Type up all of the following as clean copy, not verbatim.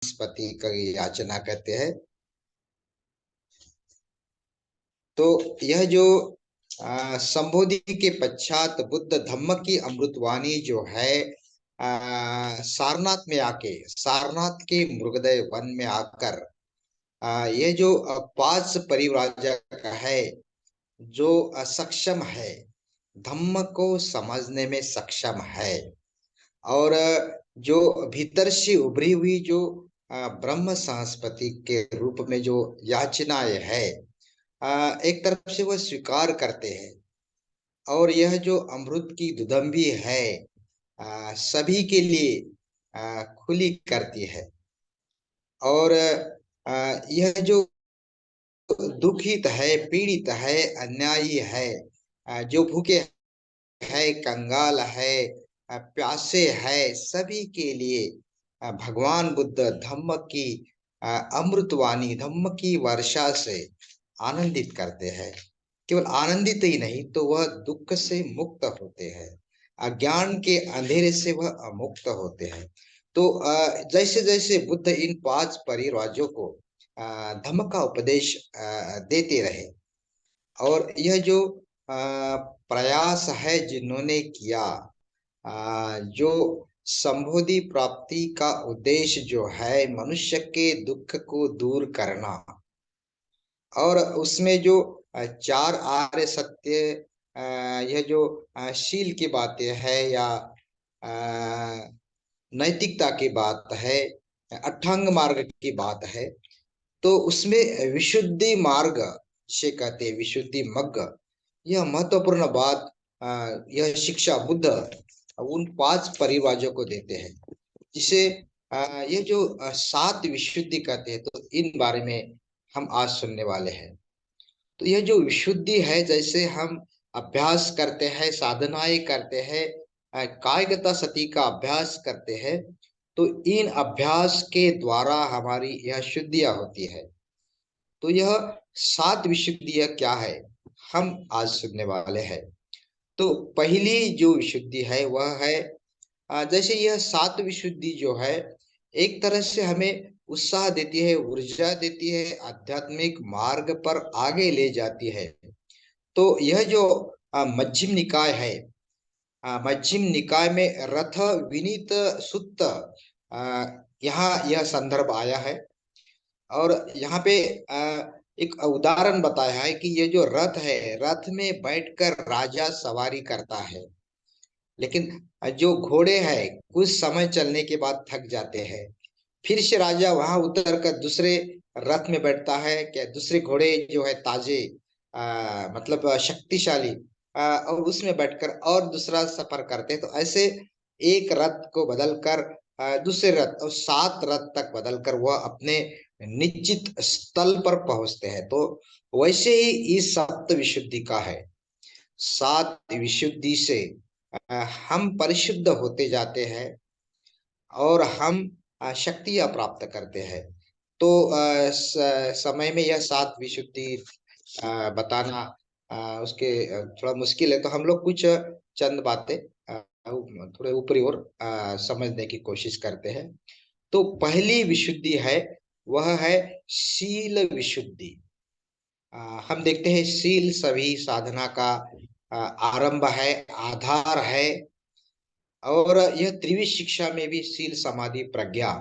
पति की याचना कहते हैं। तो यह जो संबोधि के पश्चात बुद्ध धम्म की अमृतवाणी जो है सारनाथ में आके, सारनाथ के मृगदय वन में आकर ये जो पांच परिव्राजक है, जो सक्षम है, धम्म को समझने में सक्षम है, और जो भीतर से उभरी हुई जो ब्रह्म संस्पति के रूप में जो याचनाएं है, एक तरफ से वह स्वीकार करते हैं, और यह जो अमृत की दुदंभी है सभी के लिए खुली करती है। और यह जो दुखित है, पीड़ित है, अन्यायी है, जो भूखे है, कंगाल है, प्यासे है, सभी के लिए भगवान बुद्ध धम्म की अमृतवाणी, धम्म की वर्षा से आनंदित करते हैं। केवल आनंदित ही नहीं, तो वह दुख से मुक्त होते हैं, अज्ञान के अंधेरे से वह मुक्त होते हैं। तो जैसे जैसे बुद्ध इन पांच परिराजों को धम्म का उपदेश देते रहे, और यह जो प्रयास है जिन्होंने किया, जो संबोधि प्राप्ति का उद्देश्य जो है मनुष्य के दुख को दूर करना, और उसमें जो चार आर्य सत्य, यह जो शील की बातें है, या नैतिकता की बात है, अष्टांग मार्ग की बात है, तो उसमें विशुद्धि मार्ग से कहते हैं, विशुद्धि मग्ग, यह महत्वपूर्ण बात यह शिक्षा बुद्ध उन पांच परिवाजों को देते हैं, जिसे ये जो सात विशुद्धि कहते हैं, तो इन बारे में हम आज सुनने वाले हैं। तो यह जो विशुद्धि है, जैसे हम अभ्यास करते हैं, साधनाएं करते हैं, कायगता सती का अभ्यास करते हैं, तो इन अभ्यास के द्वारा हमारी यह शुद्धियां होती है। तो यह सात विशुद्धियां क्या है, हम आज सुनने वाले हैं। तो पहली जो विशुद्धि है वह है, जैसे यह सात विशुद्धि जो है, एक तरह से हमें उत्साह देती है, ऊर्जा देती है, आध्यात्मिक मार्ग पर आगे ले जाती है। तो यह जो मध्यम निकाय है, मध्यम निकाय में रथ विनीत सुत्त, यहाँ यह संदर्भ आया है। और यहाँ पे एक उदाहरण बताया है कि ये जो रथ है, रथ में बैठकर राजा सवारी करता है, लेकिन जो घोड़े हैं कुछ समय चलने के बाद थक जाते हैं, फिर से राजा वहां उतर कर दूसरे रथ में बैठता है, क्या दूसरे घोड़े जो है ताजे, मतलब शक्तिशाली, और उसमें बैठकर और दूसरा सफर करते हैं। तो ऐसे एक रथ को बदलकर दूसरे रथ, और सात रथ तक बदलकर वह अपने निश्चित स्थल पर पहुंचते हैं। तो वैसे ही इस सप्त विशुद्धि का है, सात विशुद्धि से हम परिशुद्ध होते जाते हैं, और हम शक्तियां प्राप्त करते हैं। तो समय में यह सात विशुद्धि बताना उसके थोड़ा मुश्किल है, तो हम लोग कुछ चंद बातें थोड़े ऊपरी ओर समझने की कोशिश करते हैं। तो पहली विशुद्धि है, वह है शील विशुद्धि। हम देखते हैं शील सभी साधना का आरंभ है, आधार है, और यह त्रिविध शिक्षा में भी शील समाधि प्रज्ञा,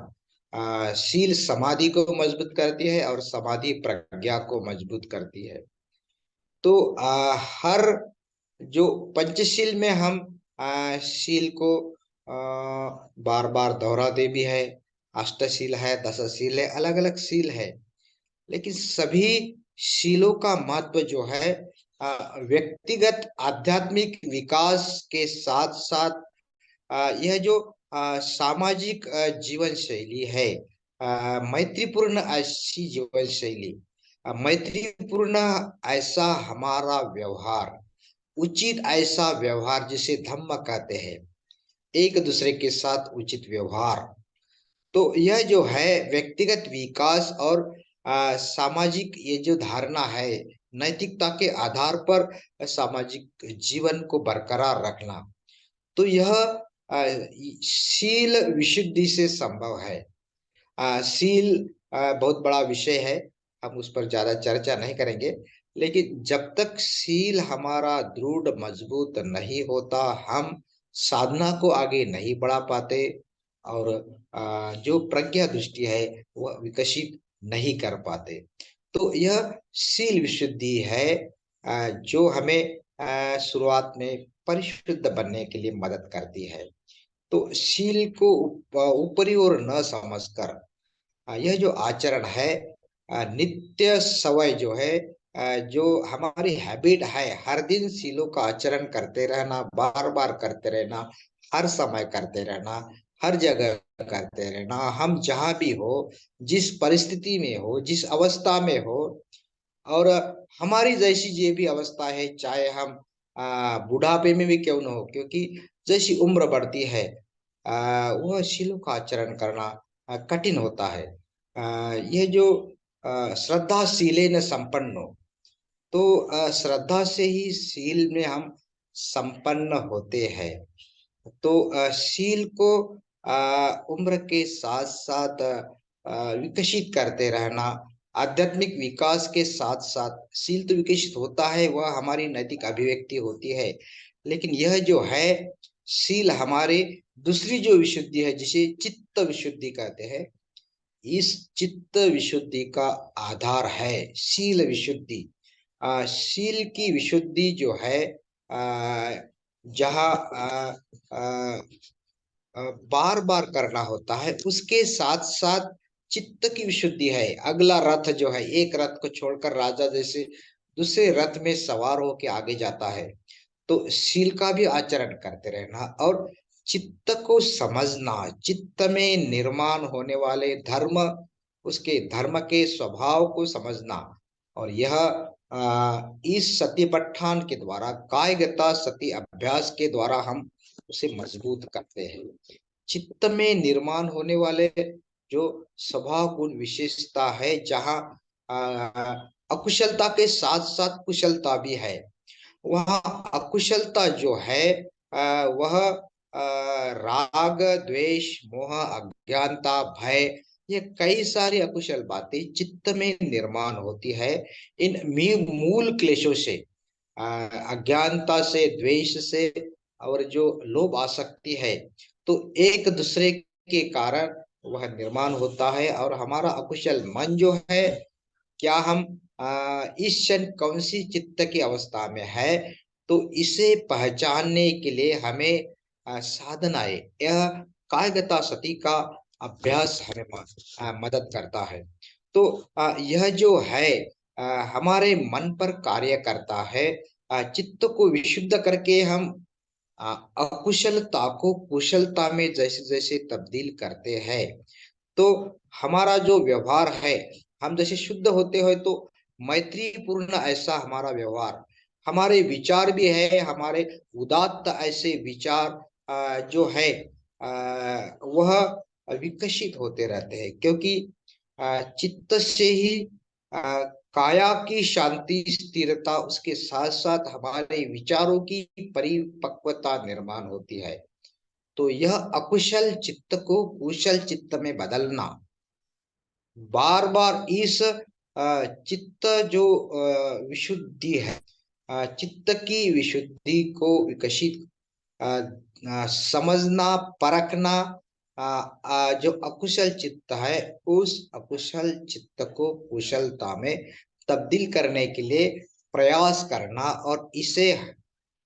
शील समाधि को मजबूत करती है और समाधि प्रज्ञा को मजबूत करती है। तो हर जो पंचशील में हम शील को बार बार दोहराते भी है, अष्टशील है, दशशील है, अलग अलग शील है, लेकिन सभी शीलों का महत्व जो है व्यक्तिगत आध्यात्मिक विकास के साथ साथ यह जो सामाजिक जीवन शैली है, मैत्रीपूर्ण ऐसी जीवन शैली, मैत्रीपूर्ण ऐसा हमारा व्यवहार, उचित ऐसा व्यवहार जिसे धम्म कहते हैं, एक दूसरे के साथ उचित व्यवहार। तो यह जो है व्यक्तिगत विकास और सामाजिक ये जो धारणा है, नैतिकता के आधार पर सामाजिक जीवन को बरकरार रखना, तो यह शील विशुद्धि से संभव है। सील बहुत बड़ा विषय है, हम उस पर ज्यादा चर्चा नहीं करेंगे। लेकिन जब तक सील हमारा दृढ़ मजबूत नहीं होता, हम साधना को आगे नहीं बढ़ा पाते, और जो प्रज्ञा दृष्टि है वह विकसित नहीं कर पाते। तो यह सील विशुद्धि है जो हमें शुरुआत में परिशुद्ध बनने के लिए मदद करती है। तो शील को ऊपरी ओर न समझकर यह जो आचरण है, नित्य सवय जो है, जो हमारी हैबिट है, हर दिन शीलों का आचरण करते रहना, बार बार करते रहना, हर समय करते रहना, हर जगह करते रहना, हम जहां भी हो, जिस परिस्थिति में हो, जिस अवस्था में हो, और हमारी जैसी ये भी अवस्था है, चाहे हम बुढ़ापे में भी क्यों न हो, क्योंकि जैसी उम्र बढ़ती है वह शीलों का आचरण करना कठिन होता है। यह जो श्रद्धाशीले न संपन्न हो, तो श्रद्धा से ही शील में हम संपन्न होते हैं। तो शील को उम्र के साथ साथ विकसित करते रहना, आध्यात्मिक विकास के साथ साथ शील तो विकसित होता है, वह हमारी नैतिक अभिव्यक्ति होती है। लेकिन यह जो है शील हमारे दूसरी जो विशुद्धि है, जिसे चित्त विशुद्धि कहते हैं, इस चित्त विशुद्धि का आधार है शील विशुद्धि। शील की विशुद्धि जो है, जहाँ बार बार करना होता है, उसके साथ साथ चित्त की विशुद्धि है। अगला रथ जो है, एक रथ को छोड़कर राजा जैसे दूसरे रथ में सवार होकर आगे जाता है। तो शील का भी आचरण करते रहना, और चित्त को समझना, चित्त में निर्माण होने वाले धर्म, उसके धर्म के स्वभाव को समझना। और यह इस सतीपट्ठान के द्वारा, कायगता सती अभ्यास के द्वारा हम उसे मजबूत करते हैं। चित्त में निर्माण होने वाले जो स्वभाव गुण विशेषता है, जहाँ अकुशलता के साथ साथ कुशलता भी है, वहाँ अकुशलता जो है वह राग, द्वेष, मोह, अज्ञानता, भय, ये कई सारी अकुशल बातें चित्त में निर्माण होती है। इन मूल क्लेशों से, अज्ञानता से, द्वेष से, और जो लोभ आसक्ति है, तो एक दूसरे के कारण वह निर्माण होता है। और हमारा अकुशल मन जो है, क्या हम इस क्षण कौन सी चित्त की अवस्था में है, तो इसे पहचानने के लिए हमें साधनाएं, यह कायगता सती का अभ्यास हमें मदद करता है। तो यह जो है हमारे मन पर कार्य करता है। चित्त को विशुद्ध करके हम अकुशलता को कुशलता में जैसे जैसे तब्दील करते हैं, तो हमारा जो व्यवहार है, हम जैसे शुद्ध होते हैं तो मैत्रीपूर्ण ऐसा हमारा व्यवहार, हमारे विचार भी है, हमारे उदात्त ऐसे विचार जो है वह विकसित होते रहते हैं, क्योंकि चित्त से ही काया की शांति, स्थिरता, उसके साथ साथ हमारे विचारों की परिपक्वता निर्माण होती है। तो यह अकुशल चित्त को कुशल चित्त में बदलना, बार बार इस चित्त जो विशुद्धि है, चित्त की विशुद्धि को विकसित समझना, परखना, जो अकुशल चित्त है, उस अकुशल चित्त को कुशलता में तब्दील करने के लिए प्रयास करना, और इसे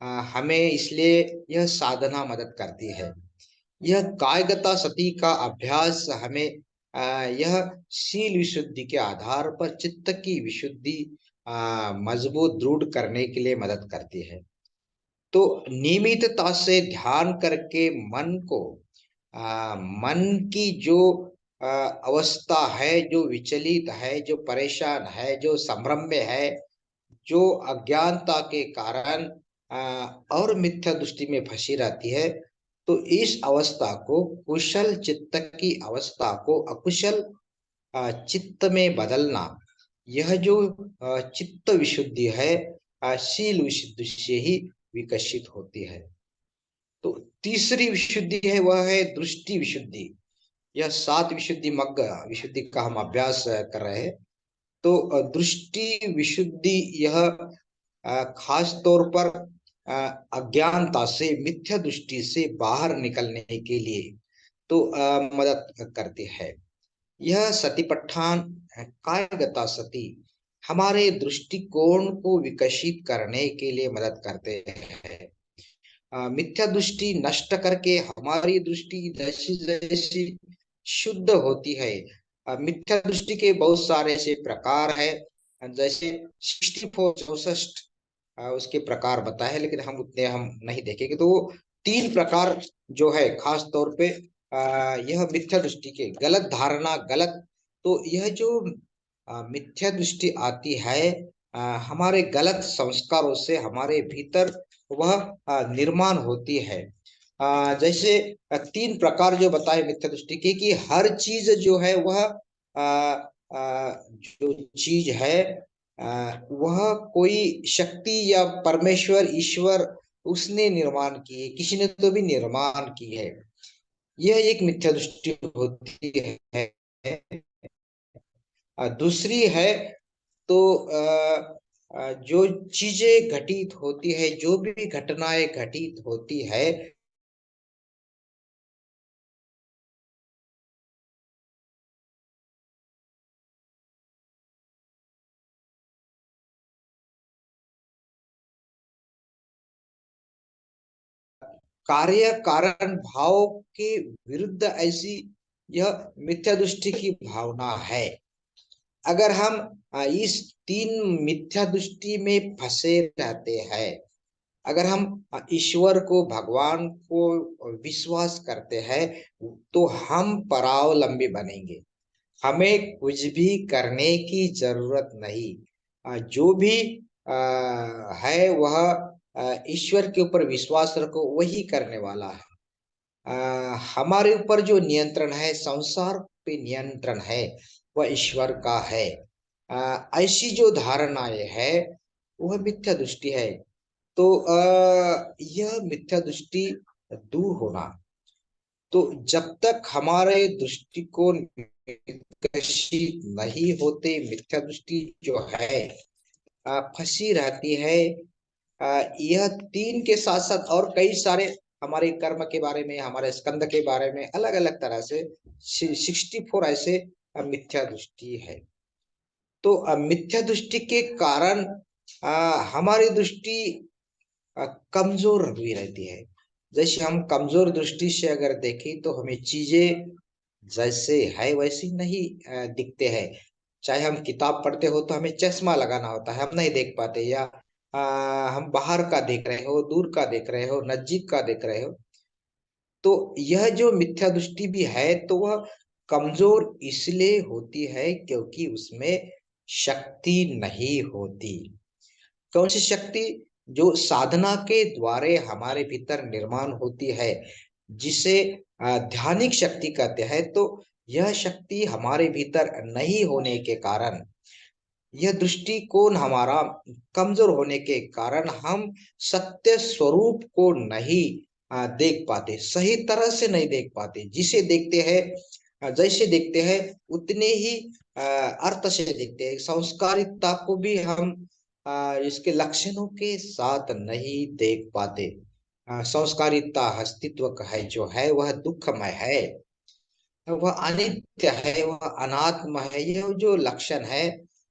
हमें इसलिए यह साधना मदद करती है। यह कायगता सती का अभ्यास हमें यह शील विशुद्धि के आधार पर चित्त की विशुद्धि मजबूत दृढ़ करने के लिए मदद करती है। तो नियमितता से ध्यान करके मन को, मन की जो अवस्था है, जो विचलित है, जो परेशान है, जो संभ्रम में है, जो अज्ञानता के कारण और मिथ्या दृष्टि में फंसी रहती है, तो इस अवस्था को, कुशल चित्त की अवस्था को अकुशल चित्त में बदलना, यह जो चित्त विशुद्धि है, शील विशुद्धि से ही विकसित होती है। तो तीसरी विशुद्धि है, वह है दृष्टि विशुद्धि। यह 7 विशुद्धि मग्ग विशुद्धि का हम अभ्यास कर रहे हैं। तो दृष्टि विशुद्धि यह खास तौर पर अज्ञानता से, मिथ्या दृष्टि से बाहर निकलने के लिए तो मदद करती है। यह सतिपट्ठान कायगता सती हमारे दृष्टिकोण को विकसित करने के लिए मदद करते हैं। मिथ्या दृष्टि नष्ट करके हमारी दृष्टि जैसी जैसी शुद्ध होती है। मिथ्या दृष्टि के बहुत सारे ऐसे प्रकार है, जैसे 64 64 उसके प्रकार बताए हैं, लेकिन हम उतने हम नहीं देखेंगे। तो वो 3 प्रकार जो है खास तौर पे यह मिथ्या दृष्टि के गलत धारणा, गलत, तो यह जो मिथ्या दृष्टि आती है हमारे गलत संस्कारों से हमारे भीतर वह निर्माण होती है। जैसे 3 प्रकार जो बताए मिथ्या दृष्टि के, कि हर चीज जो है वह जो चीज है वह कोई शक्ति या परमेश्वर ईश्वर उसने निर्माण की है, किसी ने तो भी निर्माण की है। यह एक मिथ्या दृष्टि होती है। दूसरी है तो जो चीजें घटित होती है, जो भी घटनाएं घटित होती है, कार्य कारण भाव के विरुद्ध ऐसी यह मिथ्या दृष्टि की भावना है। अगर हम इस 3 मिथ्या दृष्टि में फंसे रहते हैं, अगर हम ईश्वर को, भगवान को विश्वास करते हैं, तो हम परावलंबी बनेंगे। हमें कुछ भी करने की जरूरत नहीं। जो भी है वह ईश्वर के ऊपर विश्वास रखो, वही करने वाला है। हमारे ऊपर जो नियंत्रण है, संसार पे नियंत्रण है, वह ईश्वर का है। ऐसी जो धारणाएं है वह मिथ्या दृष्टि है। तो यह मिथ्या दृष्टि दूर होना, तो जब तक हमारे दृष्टिकोण विकसित नहीं होते, मिथ्या दृष्टि जो है फंसी रहती है। यह 3 के साथ साथ और कई सारे हमारे कर्म के बारे में, हमारे स्कंद के बारे में अलग अलग तरह से 64 ऐसे मिथ्या दृष्टि है। तो मिथ्या दृष्टि के कारण हमारी दृष्टि कमजोर हुई रहती है। जैसे हम कमजोर दृष्टि से अगर देखें तो हमें चीजें जैसे है वैसी नहीं दिखते हैं। चाहे हम किताब पढ़ते हो तो हमें चश्मा लगाना होता है, हम नहीं देख पाते, या हम बाहर का देख रहे हो, दूर का देख रहे हो, नजदीक का देख रहे हो। तो यह जो मिथ्या दृष्टि भी है तो वह कमजोर इसलिए होती है क्योंकि उसमें शक्ति नहीं होती। कौन सी शक्ति? जो साधना के द्वारे हमारे भीतर निर्माण होती है, जिसे ध्यानिक शक्ति कहते हैं। तो यह शक्ति हमारे भीतर नहीं होने के कारण, यह दृष्टिकोण हमारा कमजोर होने के कारण हम सत्य स्वरूप को नहीं देख पाते, सही तरह से नहीं देख पाते। जिसे देखते हैं, जैसे देखते हैं उतने ही अर्थ से देखते हैं। संस्कारिकता को भी हम इसके लक्षणों के साथ नहीं देख पाते। संस्कारिकता अस्तित्व का है, जो है वह दुखमय है, वह अनित्य है, वह अनात्म है। यह जो लक्षण है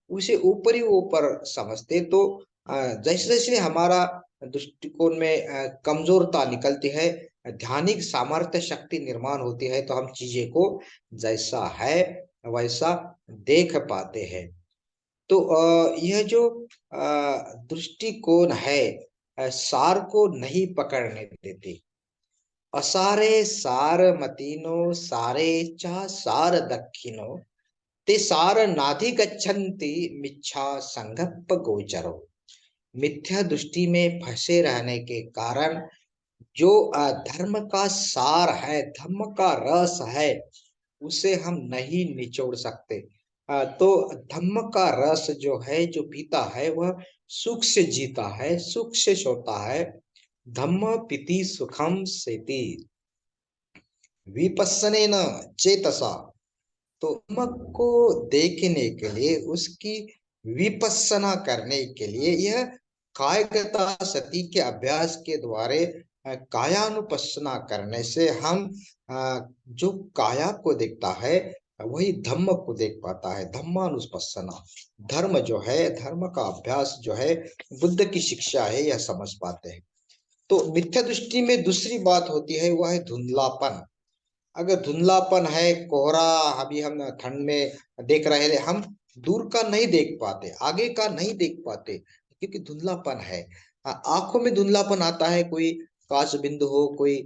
उसे ऊपर ही ऊपर समझते। तो जैसे जैसे हमारा दृष्टिकोण में कमजोरता निकलती है, ध्यानिक सामर्थ्य शक्ति निर्माण होती है, तो हम चीजें को जैसा है वैसा देख पाते हैं। तो यह जो दृष्टिकोण है सार को नहीं पकड़ने देते। असारे सार मतीनो सारे चा सार दक्षिणो ते सार नाधि गच्छन्ति मिच्छा संगप्प गोचरो। मिथ्या दृष्टि में फंसे रहने के कारण जो धर्म का सार है, धर्म का रस है, उसे हम नहीं निचोड़ सकते। तो धम्म का रस जो है, जो पीता है, वह सुख से जीता है, सुख से सोता है। धम्म पीति सुखम सेति। विपस्सनेन चेतसा, तो धम्म को देखने के लिए, उसकी विपස්සना करने के लिए, यह कायगता सती के अभ्यास के द्वारा कायानुपස්සना करने से हम जो काया को देखता है वही धम्म को देख पाता है। धम्मानुपස්සना, धर्म जो है, धर्म का अभ्यास जो है, बुद्ध की शिक्षा है, यह समझ पाते हैं। तो मिथ्या दृष्टि में दूसरी बात होती है, वह है धुंधलापन। अगर धुंधलापन है, कोहरा, अभी हम ठंड में देख रहे हैं, हम दूर का नहीं देख पाते, आगे का नहीं देख पाते, क्योंकि धुंधलापन है। आंखों में धुंधलापन आता है, कोई कांच बिंदु हो, कोई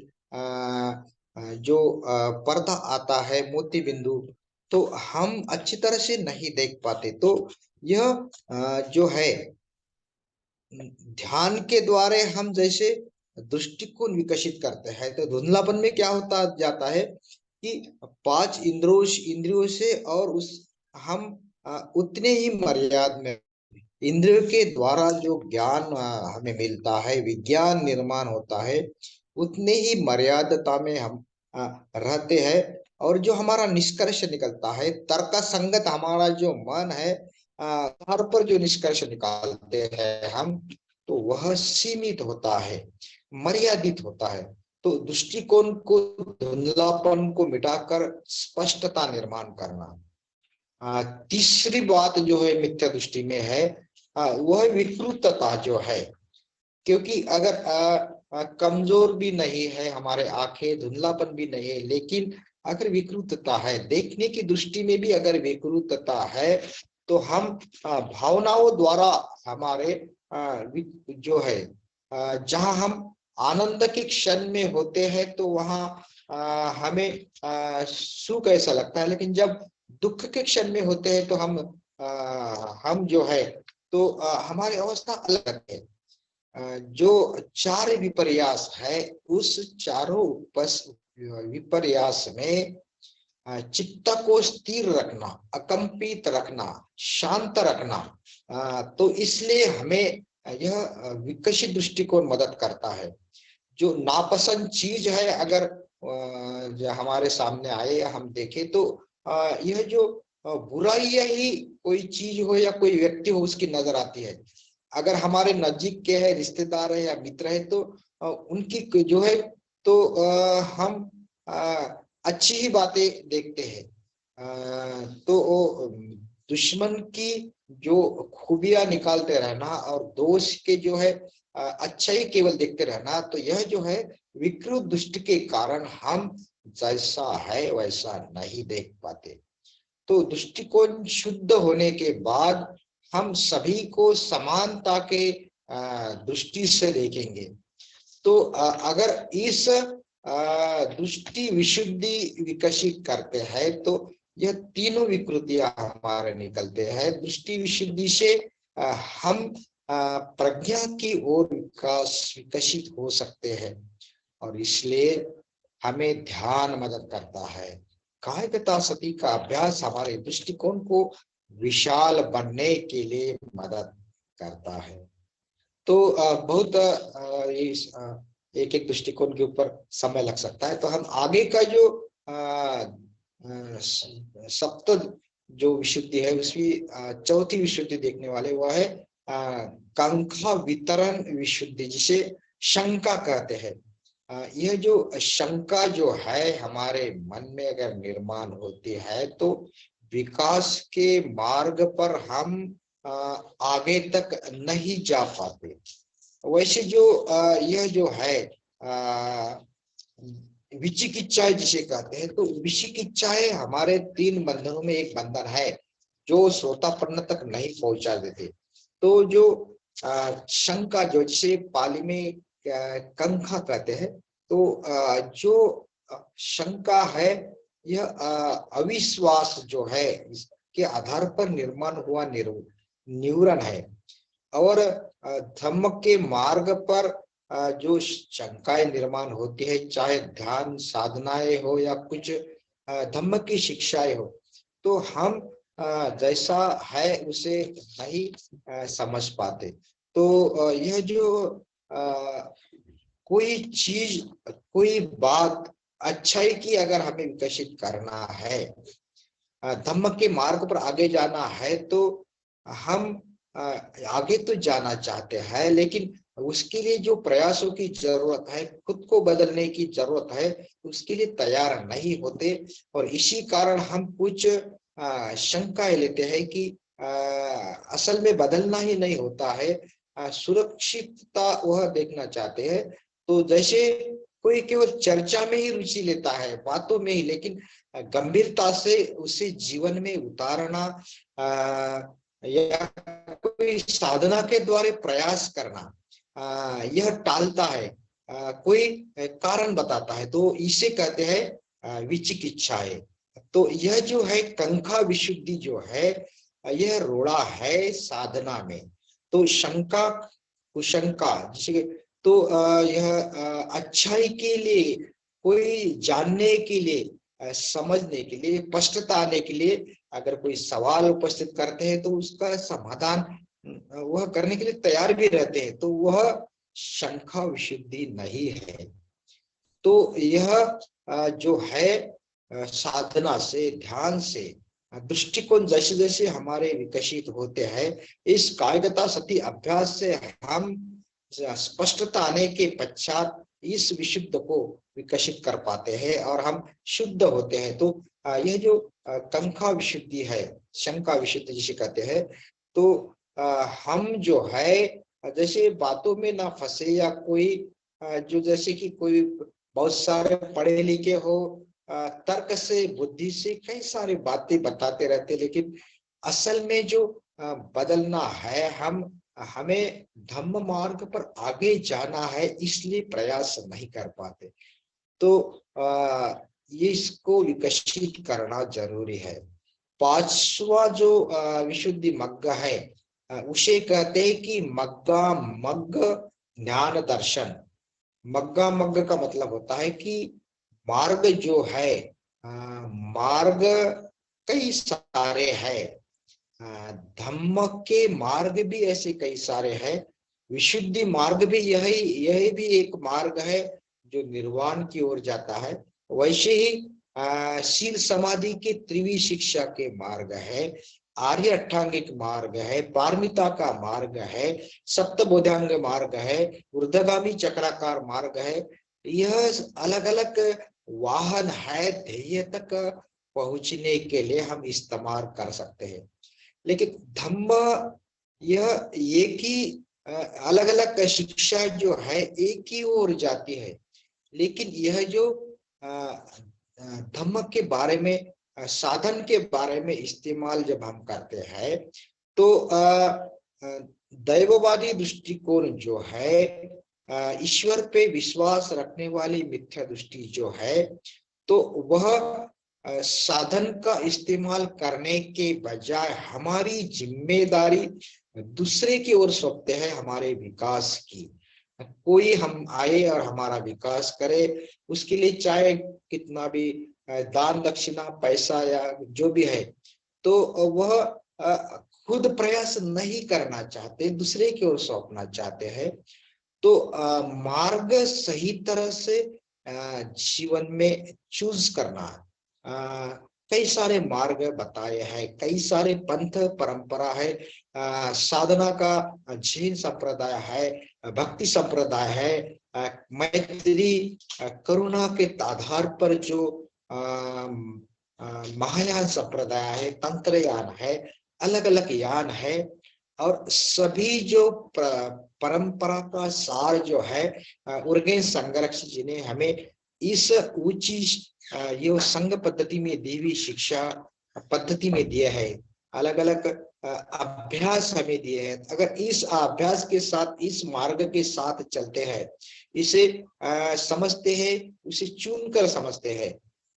जो पर्दा आता है, मोती बिंदु, तो हम अच्छी तरह से नहीं देख पाते। तो यह जो है, ध्यान के द्वारा हम जैसे दृष्टिकोण विकसित करते हैं, तो धुंधलापन में क्या होता जाता है कि पांच इंद्रियों से, और उस हम उतने ही मर्यादा में, इंद्रियों के द्वारा जो ज्ञान हमें मिलता है, विज्ञान निर्माण होता है, उतने ही मर्यादता में हम रहते हैं। और जो हमारा निष्कर्ष निकलता है, तर्क संगत हमारा जो मन है, आधार पर जो निष्कर्ष निकालते हैं हम, तो वह सीमित होता है, मर्यादित होता है। तो दृष्टिकोण को, धुंधलापन को मिटाकर स्पष्टता निर्माण करना। तीसरी बात जो है मिथ्या दृष्टि में है, वह विकृतता जो है। क्योंकि अगर कमजोर भी नहीं है हमारे आंखें, धुंधलापन भी नहीं है, लेकिन अगर विकृतता है, देखने की दृष्टि में भी अगर विकृतता है, तो हम भावनाओं द्वारा हमारे जो है, जहां हम आनंद के क्षण में होते हैं तो वहां हमें सुख ऐसा लगता है, लेकिन जब दुख के क्षण में होते हैं तो हम जो है, तो हमारी अवस्था अलग है। जो चार विपर्यास है, उस चारों विपर्यास में चित्त को स्थिर रखना, अकंपित रखना, शांत रखना, तो इसलिए हमें यह विकसित दृष्टिकोण मदद करता है। जो नापसंद चीज है, अगर जो हमारे सामने आए या हम देखें, तो यह जो बुराई ही कोई चीज हो या कोई व्यक्ति हो, उसकी नजर आती है। अगर हमारे नजदीक के है, रिश्तेदार है या मित्र है, तो उनकी जो है, तो हम अच्छी ही बातें देखते हैं। तो दुश्मन की जो खूबियां निकालते रहना और दोष के जो है अच्छा ही केवल देखते रहना, तो यह जो है विकृत दृष्टि के कारण हम जैसा है वैसा नहीं देख पाते। तो दृष्टिकोण शुद्ध होने के बाद हम सभी को समानता के दृष्टि से देखेंगे। तो अगर इस दृष्टि विशुद्धि विकसित करते हैं, तो यह तीनों विकृतियां हमारे निकलते हैं। दृष्टि विशुद्धि से हम प्रज्ञा की ओर विकसित हो सकते हैं, और इसलिए हमें ध्यान मदद करता है। कायगता सती का अभ्यास हमारे दृष्टिकोण को विशाल बनने के लिए मदद करता है। तो बहुत एक एक दृष्टिकोण के ऊपर समय लग सकता है, तो हम आगे का जो सप्त जो विशुद्धि है, उसकी चौथी विशुद्धि देखने वाले, वह है कांक्षा वितरण विशुद्धि, जिसे शंका कहते हैं। यह जो शंका जो है हमारे मन में अगर निर्माण होती है, तो विकास के मार्ग पर हम आगे तक नहीं जा पाते। वैसे जो यह जो है विचिकित्साएं जिसे कहते हैं, तो विचिकित्साएं हमारे तीन बंधनों में एक बंधन है जो श्रोतापन्न तक नहीं पहुंचा देते। तो जो शंका, जो जिसे पाली में कंखा कहते हैं, तो जो शंका है, यह अविश्वास जो है, इसके आधार पर निर्माण हुआ न्यूरन है। और धम्म के मार्ग पर जो शंकाएं निर्माण होती है, चाहे ध्यान साधनाएं हो या कुछ धम्म की शिक्षाएं हो, तो हम जैसा है उसे नहीं समझ पाते। तो यह जो कोई चीज, कोई बात अच्छाई की अगर हमें विकसित करना है, धम्म के मार्ग पर आगे जाना है, तो हम आगे तो जाना चाहते हैं, लेकिन उसके लिए जो प्रयासों की जरूरत है, खुद को बदलने की जरूरत है, उसके लिए तैयार नहीं होते। और इसी कारण हम कुछ शंकाएं लेते हैं कि असल में बदलना ही नहीं होता है, सुरक्षितता वह देखना चाहते हैं। तो जैसे कोई केवल चर्चा में ही रुचि लेता है, बातों में ही, लेकिन गंभीरता से उसे जीवन में उतारना या कोई साधना के द्वारा प्रयास करना यह टालता है, कोई कारण बताता है, तो इसे कहते हैं विचिकित्साएं। तो यह जो है कंखा विशुद्धि जो है, यह रोड़ा है साधना में। तो शंका कुशंका जिसे, तो यह अच्छाई के लिए, कोई जानने के लिए, समझने के लिए, स्पष्टता आने के लिए अगर कोई सवाल उपस्थित करते हैं, तो उसका समाधान वह करने के लिए तैयार भी रहते हैं, तो वह शंका विशुद्धि नहीं है। तो यह जो है साधना से, ध्यान से, दृष्टिकोण जैसे जैसे हमारे विकसित होते हैं, इस कायकता सती अभ्यास से हम स्पष्टता आने के पश्चात इस विशुद्ध को विकसित कर पाते हैं और हम शुद्ध होते हैं। तो यह जो कंखा विशुद्धि है, शंका विशुद्धि जिसे कहते हैं, तो हम जो है जैसे बातों में ना फंसे, या कोई जो जैसे कि कोई बहुत सारे पढ़े लिखे हो, तर्क से, बुद्धि से कई सारी बातें बताते रहते, लेकिन असल में जो बदलना है, हमें धम्म मार्ग पर आगे जाना है, इसलिए प्रयास नहीं कर पाते। तो ये इसको विकसित करना जरूरी है। पांचवा जो विशुद्धि मग्ग है, उसे कहते हैं कि मग्गा मग्ग ज्ञान दर्शन। मग्गा मग्ग का मतलब होता है कि मार्ग जो है, मार्ग कई सारे हैं, धम्म के मार्ग भी ऐसे कई सारे हैं, विशुद्धि मार्ग भी यही यही भी एक मार्ग है जो निर्वाण की ओर जाता है। वैसे ही शील समाधि के त्रिवी शिक्षा के मार्ग है, आर्य अष्टांगिक मार्ग है, पारमिता का मार्ग है, सप्तबोधांग मार्ग है, ऊर्ध्वगामी चक्राकार मार्ग है। यह अलग अलग वाहन है, ध्येय तक पहुंचने के लिए हम इस्तेमाल कर सकते हैं। लेकिन धम्म यह एक ही, अलग अलग शिक्षा जो है एक ही ओर जाती है, लेकिन यह जो धम्म के बारे में, साधन के बारे में इस्तेमाल जब हम करते हैं, तो दैववादी दृष्टिकोण जो है, ईश्वर पे विश्वास रखने वाली मिथ्या दृष्टि जो है, तो वह साधन का इस्तेमाल करने के बजाय हमारी जिम्मेदारी दूसरे की ओर सौंपते हैं, हमारे विकास की। कोई हम आए और हमारा विकास करे, उसके लिए चाहे कितना भी दान दक्षिणा, पैसा या जो भी है, तो वह खुद प्रयास नहीं करना चाहते, दूसरे की ओर सौंपना चाहते हैं। तो मार्ग सही तरह से जीवन में चूज करना, कई सारे मार्ग बताए हैं, कई सारे पंथ परंपरा है, साधना का जैन संप्रदाय है, भक्ति संप्रदाय है, मैत्री करुणा के आधार पर जो महायान संप्रदाय है, तंत्रयान है, अलग अलग यान है। और सभी जो परंपरा का सार जो है, उर्गेन संघर्ष जिन्हें हमें इस ऊंची ये संघ पद्धति में देवी शिक्षा पद्धति में दिया है, अलग अलग अभ्यास हमें दिए हैं। अगर इस अभ्यास के साथ, इस मार्ग के साथ चलते हैं, इसे समझते हैं, उसे चुनकर समझते हैं,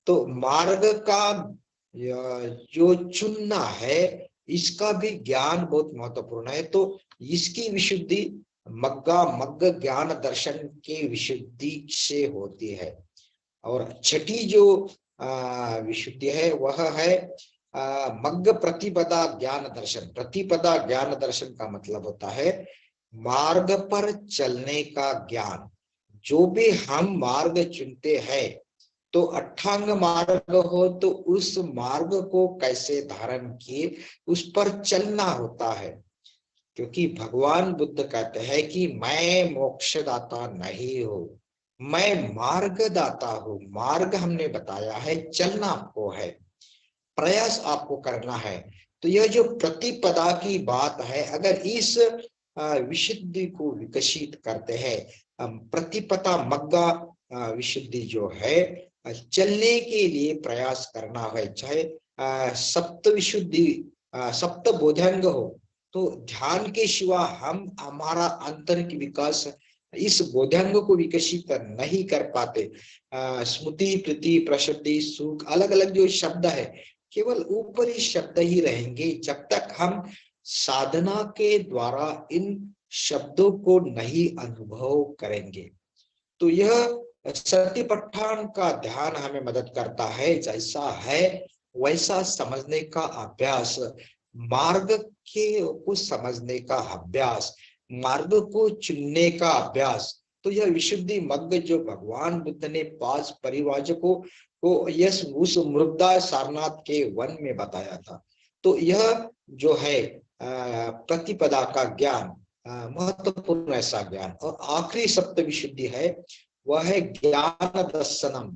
तो मार्ग का जो चुनना है, इसका भी ज्ञान बहुत महत्वपूर्ण है। तो इसकी विशुद्धि मग्गा मग्ग ज्ञान दर्शन की विशुद्धि से होती है। और छठी जो विशुद्धि है वह है मग्ग प्रतिपदा ज्ञान दर्शन। प्रतिपदा ज्ञान दर्शन का मतलब होता है मार्ग पर चलने का ज्ञान। जो भी हम मार्ग चुनते हैं, तो अष्टांग मार्ग हो तो उस मार्ग को कैसे धारण किए, उस पर चलना होता है। क्योंकि भगवान बुद्ध कहते हैं कि मैं मोक्षदाता नहीं हूं, मैं मार्गदाता हूं। मार्ग हमने बताया है, चलना आपको है, प्रयास आपको करना है। तो यह जो प्रतिपदा की बात है, अगर इस विशुद्धि को विकसित करते हैं, प्रतिपदा मग्गा विशुद्धि जो है, चलने के लिए प्रयास करना है। चाहे सप्त विशुद्धि, सप्त बोधांग हो, तो ध्यान के सिवा हम हमारा आंतरिक विकास, इस बोधांग को विकसित नहीं कर पाते। स्मृति, प्रीति, प्रसिद्धि, सुख, अलग अलग जो शब्द है केवल ऊपरी शब्द ही रहेंगे जब तक हम साधना के द्वारा इन शब्दों को नहीं अनुभव करेंगे। तो यह सतिपट्ठान का ध्यान हमें मदद करता है, जैसा है वैसा समझने का अभ्यास, मार्ग के को समझने का अभ्यास, मार्ग को चुनने का अभ्यास। तो यह विशुद्धि मग्ग जो भगवान बुद्ध ने 5 परिवाजकों को यस उस मृदा सारनाथ के वन में बताया था। तो यह जो है प्रतिपदा का ज्ञान, महत्वपूर्ण ऐसा ज्ञान। और आखिरी सप्त विशुद्धि है, वह है ज्ञान दर्शनम।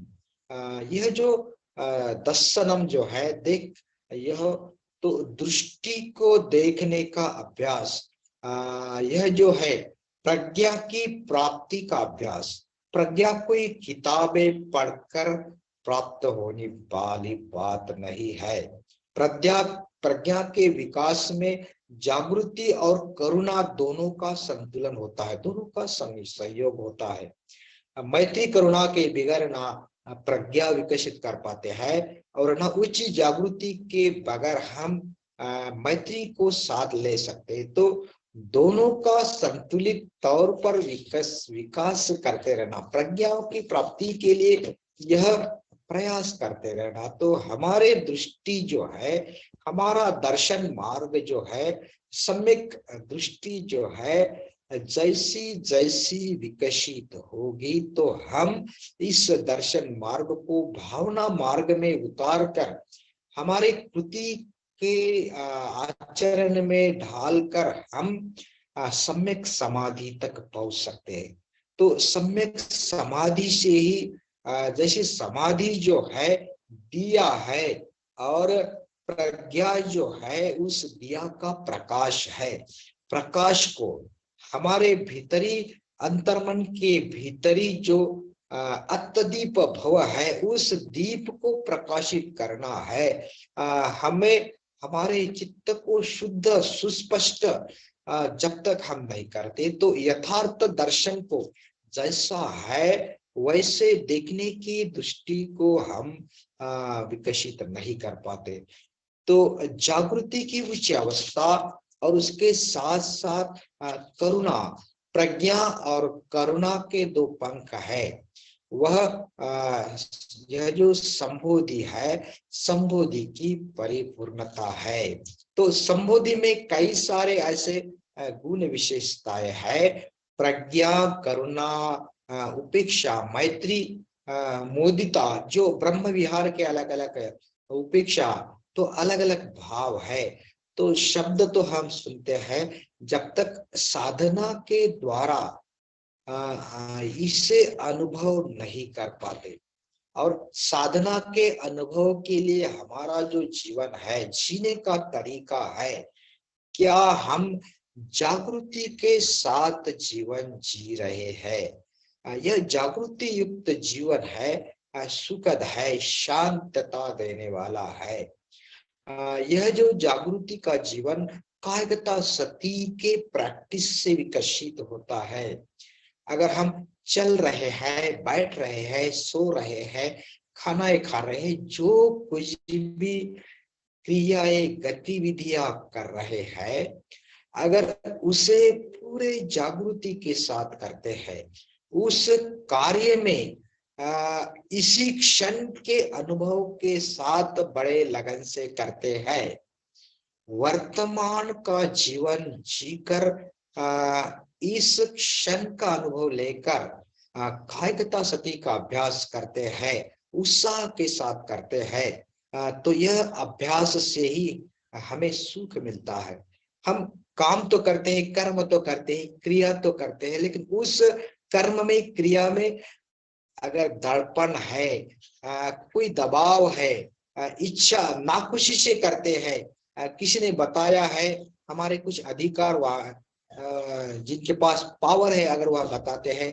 यह जो दर्शनम जो है, देख, यह तो दृष्टि को देखने का अभ्यास, यह जो है प्रज्ञा की प्राप्ति का अभ्यास। प्रज्ञा कोई किताबें पढ़कर प्राप्त होने वाली बात नहीं है। प्रज्ञा के विकास में जागृति और करुणा दोनों का संतुलन होता है, दोनों का सहयोग होता है। मैत्री करुणा के बगैर ना प्रज्ञा विकसित कर पाते हैं, और ना उच्च जागृति के बगैर हम मैत्री को साथ ले सकते। तो दोनों का संतुलित तौर पर विकास करते रहना, प्रज्ञाओं की प्राप्ति के लिए यह प्रयास करते रहना। तो हमारे दृष्टि जो है, हमारा दर्शन मार्ग जो है, सम्यक दृष्टि जो है, जैसी जैसी विकसित होगी तो हम इस दर्शन मार्ग को भावना मार्ग में उतार कर हमारे कृति के आचरण में ढालकर हम सम्यक समाधि तक पहुंच सकते हैं। तो सम्यक समाधि से ही, जैसे समाधि जो है दिया है, और प्रज्ञा जो है उस दिया का प्रकाश है, प्रकाश को हमारे भीतरी अंतर्मन के भीतरी जो अत्यदीप भव है, उस दीप को प्रकाशित करना है। हमें हमारे चित्त को शुद्ध सुस्पष्ट जब तक हम नहीं करते, तो यथार्थ दर्शन को जैसा है वैसे देखने की दृष्टि को हम विकसित नहीं कर पाते। तो जागृति की उच्च अवस्था और उसके साथ साथ करुणा, प्रज्ञा और करुणा के 2 पंख है। वह यह जो संबोधि है, संबोधि की परिपूर्णता है। तो संबोधि में कई सारे ऐसे गुण विशेषताएं है, प्रज्ञा, करुणा, उपेक्षा, मैत्री, मोदिता, जो ब्रह्म विहार के अलग अलग, उपेक्षा तो अलग अलग भाव है। तो शब्द तो हम सुनते हैं, जब तक साधना के द्वारा इसे अनुभव नहीं कर पाते। और साधना के अनुभव के लिए हमारा जो जीवन है, जीने का तरीका है, क्या हम जागृति के साथ जीवन जी रहे हैं? यह जागृति युक्त जीवन है, सुखद है, शांतता देने वाला है। यह जो जागृति का जीवन कायकता सती के प्रैक्टिस से विकसित होता है। अगर हम चल रहे हैं, बैठ रहे हैं, सो रहे हैं, खाना खा रहे हैं, जो कुछ भी क्रियाएं गतिविधियां कर रहे हैं, अगर उसे पूरे जागृति के साथ करते हैं, उस कार्य में इसी क्षण के अनुभव के साथ बड़े लगन से करते हैं, वर्तमान का जीवन जीकर इस क्षण का अनुभव लेकर कायकता सती का अभ्यास करते हैं, उत्साह के साथ करते हैं तो यह अभ्यास से ही हमें सुख मिलता है। हम काम तो करते हैं, कर्म तो करते हैं, क्रिया तो करते हैं, लेकिन उस कर्म में, क्रिया में अगर दर्पण है, कोई दबाव है, इच्छा नाखुशी से करते हैं, किसी ने बताया है, हमारे कुछ अधिकार जिनके पास पावर है अगर वह बताते हैं,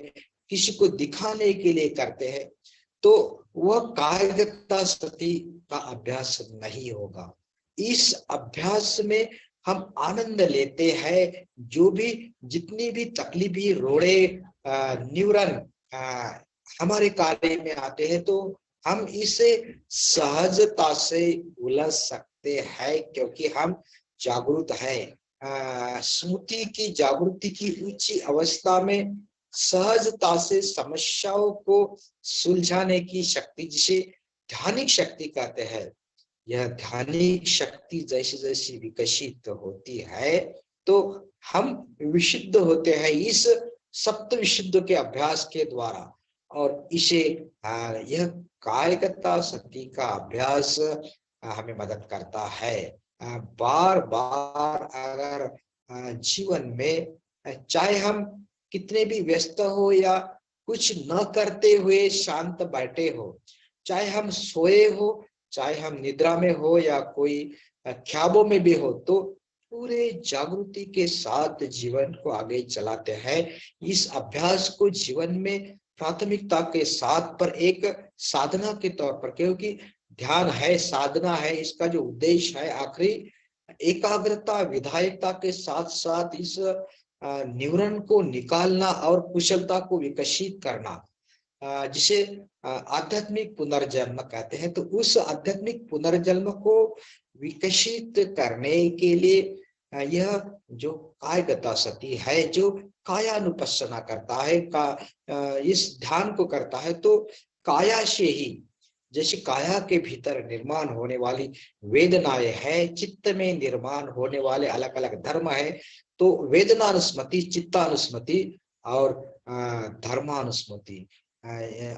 किसी को दिखाने के लिए करते हैं, तो वह कायरता सती का अभ्यास नहीं होगा। इस अभ्यास में हम आनंद लेते हैं। जो भी जितनी भी तकलीफी रोड़े न्यूरन हमारे कार्य में आते हैं, तो हम इसे सहजता से उलझ सकते हैं, क्योंकि हम जागरूक हैं। स्मृति की जागृति की ऊंची अवस्था में सहजता से समस्याओं को सुलझाने की शक्ति, जिसे ध्यानिक शक्ति कहते हैं, यह ध्यानिक शक्ति जैसे जैसे विकसित होती है, तो हम विशुद्ध होते हैं इस सप्त विशुद्ध के अभ्यास के द्वारा। और इसे यह कायगता शक्ति का अभ्यास हमें मदद करता है। बार बार अगर जीवन में चाहे हम कितने भी व्यस्त हो या कुछ न करते हुए शांत बैठे हो, चाहे हम सोए हो, चाहे हम निद्रा में हो या कोई ख्याबों में भी हो, तो पूरे जागृति के साथ जीवन को आगे चलाते हैं। इस अभ्यास को जीवन में प्राथमिकता के साथ पर एक साधना के तौर पर, क्योंकि ध्यान है, साधना है, इसका जो उद्देश्य है आखिरी एकाग्रता विधायकता के साथ साथ इस न्यूरन को निकालना और कुशलता को विकसित करना, जिसे आध्यात्मिक पुनर्जन्म कहते हैं। तो उस आध्यात्मिक पुनर्जन्म को विकसित करने के लिए यह जो कायगता सती है, जो कायानुपස්සना करता है, इस ध्यान को करता है, तो काया से ही, जैसे काया के भीतर निर्माण होने वाली वेदनाएं है, चित्त में निर्माण होने वाले अलग अलग धर्म है, तो वेदनानुस्मृति, चित्तानुस्मृति और धर्मानुस्मृति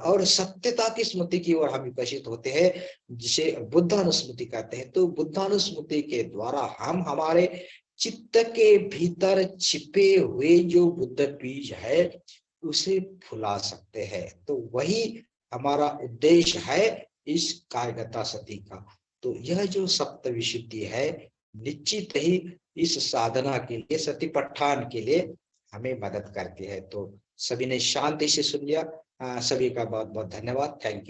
और सत्यता की स्मृति की ओर हम विकसित होते हैं, जिसे बुद्धानुस्मृति कहते हैं। तो बुद्धानुस्मृति के द्वारा हम हमारे चित्त के भीतर छिपे हुए जो बुद्ध बीज है उसे फुला सकते हैं। तो वही हमारा उद्देश्य है इस कायगता सती का। तो यह जो सप्त विशुद्धि है, निश्चित ही इस साधना के लिए, सतिपट्ठान के लिए हमें मदद करती है। तो सभी ने शांति से सुन लिया। सभी का बहुत बहुत धन्यवाद। Thank you.